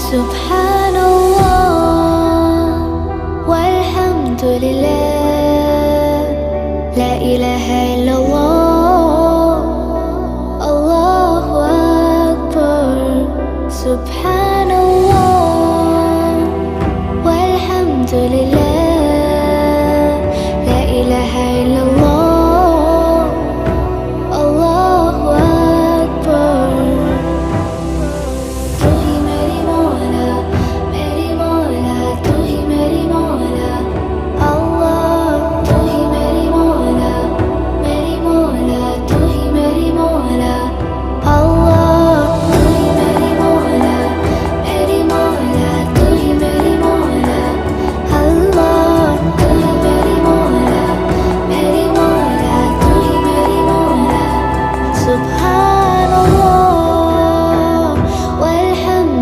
سبحان الله والحمد لله، لا إله إلا الله، الله أكبر. سبحان الله